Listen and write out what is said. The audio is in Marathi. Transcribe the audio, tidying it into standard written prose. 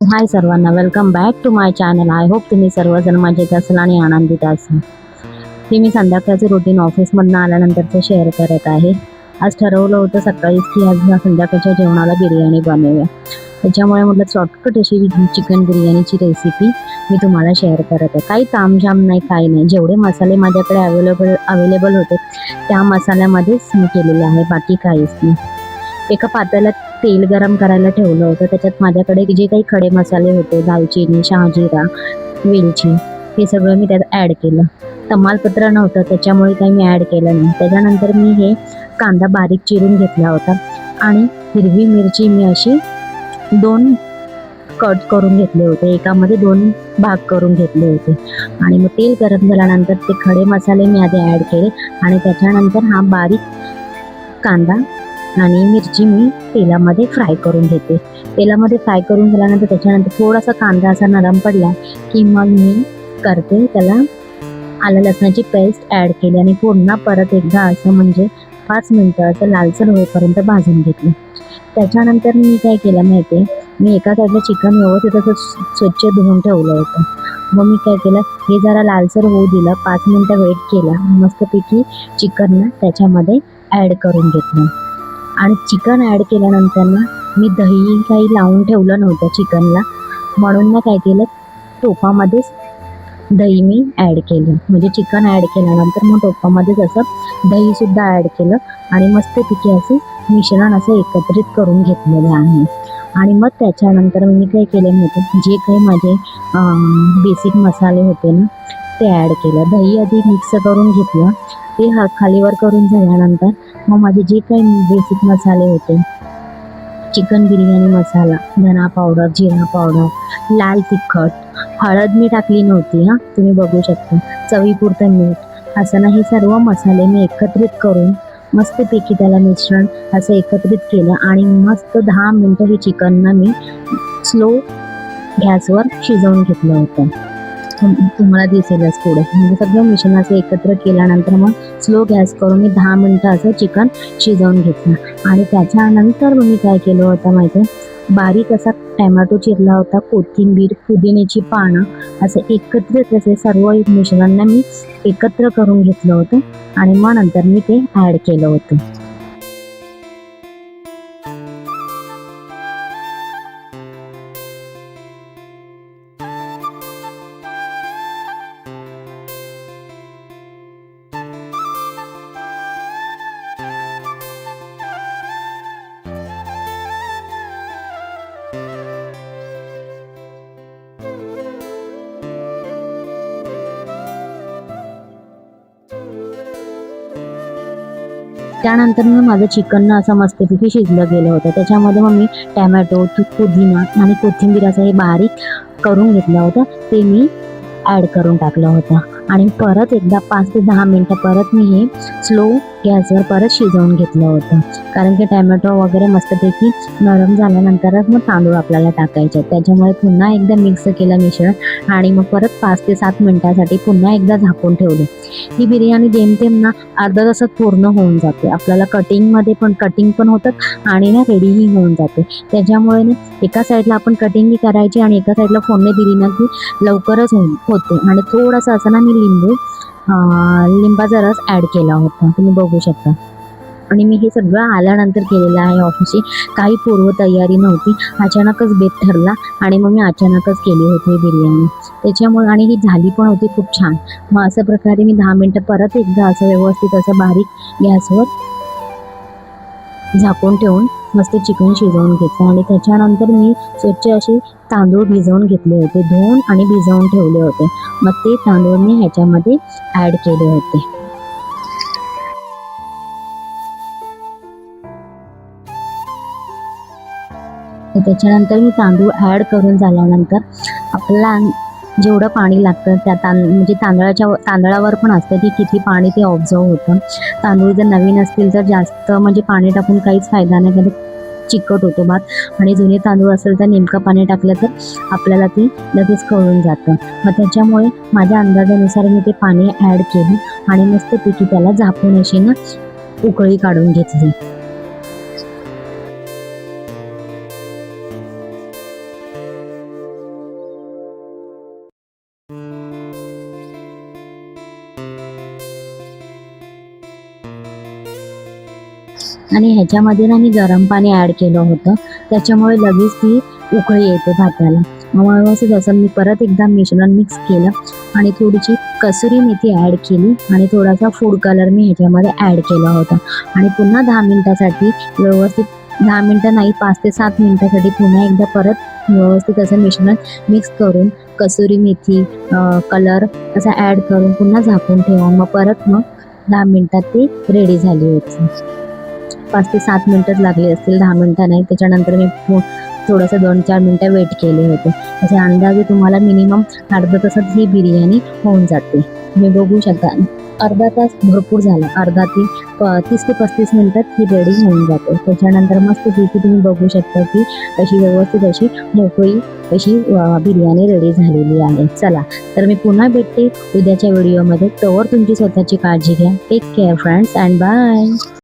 हाय सर्वांना, welcome back to my channel. I hope तुम्ही सर्वजण मजेत असाल आणि आनंदित असाल. हे मी संध्याकाळचं रुटीन ऑफिसमधनं आल्यानंतरचं शेअर करत आहे. आज ठरवलं होतं सकाळीच की आज संध्याकाळच्या जेवणाला बिर्याणी बनवूया. त्याच्यामुळे म्हटलं शॉर्टकट अशी चिकन बिर्याणीची रेसिपी मी तुम्हाला शेअर करत आहे. काही तामझाम नाही, काही नाही. जेवढे मसाले माझ्याकडे अवेलेबल होते त्या मसाल्यामध्येच मी केलेले आहे, बाकी काहीच नाही. एका पातेल्यात तेल गरम करायला ठेवलं होतं. त्याच्यात माझ्याकडे जे काही खडे मसाले होते, दालचिनी, शहाजिरा, वेलची, हे सगळं मी त्यात ॲड केलं. तमालपत्र नव्हतं त्याच्यामुळे काही मी ॲड केलं नाही. त्याच्यानंतर मी हे कांदा बारीक चिरून घेतला होता आणि हिरवी मिरची मी अशी 2 कट करून घेतले होते. एकामध्ये 2 भाग करून घेतले होते. आणि मग तेल गरम झाल्यानंतर ते खडे मसाले मी आधी ॲड केले आणि त्याच्यानंतर हा बारीक कांदा आणि मिरची मी तेलामध्ये फ्राय करून घेते. तेलामध्ये फ्राय करून झाल्यानंतर त्याच्यानंतर थोडासा कांदा असा नरम पडला की मग मी करते त्याला आलं लसणाची पेस्ट ॲड केली आणि पुन्हा परत एकदा असं म्हणजे 5 मिनटं असं लालसर होईपर्यंत भाजून घेतली. त्याच्यानंतर मी काय केलं माहिती आहे, मी एका साईडला चिकन व्यवस्थित असं स्वच्छ धुवून ठेवलं होतं. मग मी काय केलं, हे जरा लालसर होऊ दिलं, 5 मिनटं वेट केला. मस्तपैकी चिकन ना त्याच्यामध्ये ॲड करून घेतलं. आणि चिकन ॲड केल्यानंतर ना मी दही काही लावून ठेवलं नव्हतं चिकनला, म्हणून ना काय केलं, टोपामध्येच दही मी ॲड केलं. म्हणजे चिकन ॲड केल्यानंतर मग टोपामध्येच असं दहीसुद्धा ॲड केलं आणि मस्तपैकी असं मिश्रण असं एकत्रित करून घेतलेलं आहे. आणि मग त्याच्यानंतर मी काय केलं माहिती, जे काही माझे बेसिक मसाले होते ना ते ॲड केलं. दही आधी मिक्स करून घेतलं. ते खालीवर करून झाल्यानंतर मग माझे जे काही बेसिक मसाले होते, चिकन बिर्याणी मसाला, धना पावडर, जिरा पावडर, लाल तिखट, हळद मी टाकली नव्हती हां, तुम्ही बघू शकता, चवीपुरतं मीठ, असं ना हे सर्व मसाले मी एकत्रित करून मस्तपैकी त्याला मिश्रण असं एकत्रित केलं आणि मस्त 10 मिनटं हे चिकनना मी स्लो गॅसवर शिजवून घेतलं होतं. तुम्हाला दिसेलच पुढे. म्हणजे सगळं मिश्रण असं एकत्र केल्यानंतर मग स्लो गॅस करून मी 10 मिनटं असं चिकन शिजवून घेतलं. आणि त्याच्यानंतर मी काय केलं होतं माहिती आहे, बारीक असा टॅमॅटो चिरला होता, कोथिंबीर, पुदिन्याची पानं, असं एकत्रित असे सर्व मिश्रणांना मी एकत्र करून घेतलं होतं आणि मग नंतर मी ते ॲड केलं होतं. त्यानंतर मग माझं चिकन असं मस्तपैकी शिजलं गेलं होतं. त्याच्यामध्ये मग मी टॅमॅटो, पुदिना आणि कोथिंबीर असं हे बारीक करून घेतलं होतं, ते मी ॲड करून टाकलं होतं. आणि परत एकदा 5 ते 10 मिनटं परत मी हे स्लो गॅसवर परत शिजवून घेतलं होतं. कारण की टॅमॅटो वगैरे मस्तपैकी नरम झाल्यानंतरच मग तांदूळ आपल्याला टाकायचे. त्याच्यामुळे पुन्हा एकदा मिक्स केलं मिश्रण आणि मग परत 5 ते 7 मिनटासाठी पुन्हा एकदा झाकून ठेवलं. ही बिर्याणी जेमतेम ना अर्धा तासात पूर्ण होऊन जाते. आपल्याला कटिंग पण होतात आणि ना रेडीही होऊन जाते. त्याच्यामुळे ना एका साईडला आपण कटिंगही करायची आणि एका साईडला फोडणी दिली ना की लवकरच होते. आणि थोडंसं असं ना मी लिंबाचा रस ॲड केला होता, तुम्ही बघू शकता. आणि मी हे सगळं आल्यानंतर केलेलं आहे ऑफिसची. काही पूर्वतयारी नव्हती, अचानकच बेत ठरला आणि मग मी अचानकच केली होती बिर्याणी. त्याच्यामुळे आणि ही झाली पण होती खूप छान. मग अशा प्रकारे मी 10 मिनटं परत एकदा असं व्यवस्थित असं बारीक गॅसवर झाकून ठेवून मस्त चिकन शिजवून घेतलं. आणि त्याच्यानंतर मी स्वच्छ असे तांदूळ भिजवून घेतले होते, धुवून आणि भिजवून ठेवले होते. मग ते तांदूळ मी ह्याच्यामध्ये ॲड केले होते. त्याच्यानंतर मी तांदूळ ॲड करून झाल्यानंतर आपल्याला जेवढं पाणी लागतं त्या म्हणजे तांदळावर पण असतं की किती पाणी ते ऑब्झर्व होतं. तांदूळ जर नवीन असतील तर जास्त म्हणजे पाणी टाकून काहीच फायदा नाही, कारण चिकट होतो भात. आणि जुने तांदूळ असेल तर नेमकं पाणी टाकलं तर आपल्याला ते लगेच कळून जातं. मग त्याच्यामुळे माझ्या अंदाजानुसार मी ते पाणी ॲड केलं आणि मस्तपैकी त्याला झाकून अशी ना उकळी काढून घेतली. आणि ह्याच्यामध्ये ना मी गरम पाणी ॲड केलं होतं, त्याच्यामुळे लगेच ती उकळी येते भाताला. मग व्यवस्थित असं मी परत एकदा मिश्रण मिक्स केलं आणि थोडीशी कसुरी मेथी ॲड केली आणि थोडासा फूड कलर मी ह्याच्यामध्ये ॲड केला होता आणि पुन्हा 10 मिनिटासाठी व्यवस्थित 10 मिनिटं नाही 5 ते 7 मिनिटासाठी पुन्हा एकदा परत व्यवस्थित असं मिश्रण मिक्स करून कसुरी मेथी कलर असा ॲड करून पुन्हा झाकून ठेवा. मग परत 10 मिनिटात ती रेडी झाली होती. 5 ते 7 मिनिटंच लागली असतील, 10 मिनिटं नाही. त्याच्यानंतर मी थोडंसं 2-4 मिनिटं वेट केले होते. असे अंदाजे तुम्हाला मिनिमम अर्धा तासात ही बिर्याणी होऊन जाते. तुम्ही बघू शकता अर्धा तास भरपूर झाला. अर्धा ते 30 ते 35 मिनिटात ही रेडी होऊन जाते. त्याच्यानंतर मस्तपैकी तुम्ही बघू शकता की अशी व्यवस्थित अशी मोकळी अशी बिर्याणी रेडी झालेली आहे. चला तर मी पुन्हा भेटते उद्याच्या व्हिडिओमध्ये. तोवर तुमची स्वतःची काळजी घ्या. Take care friends and bye.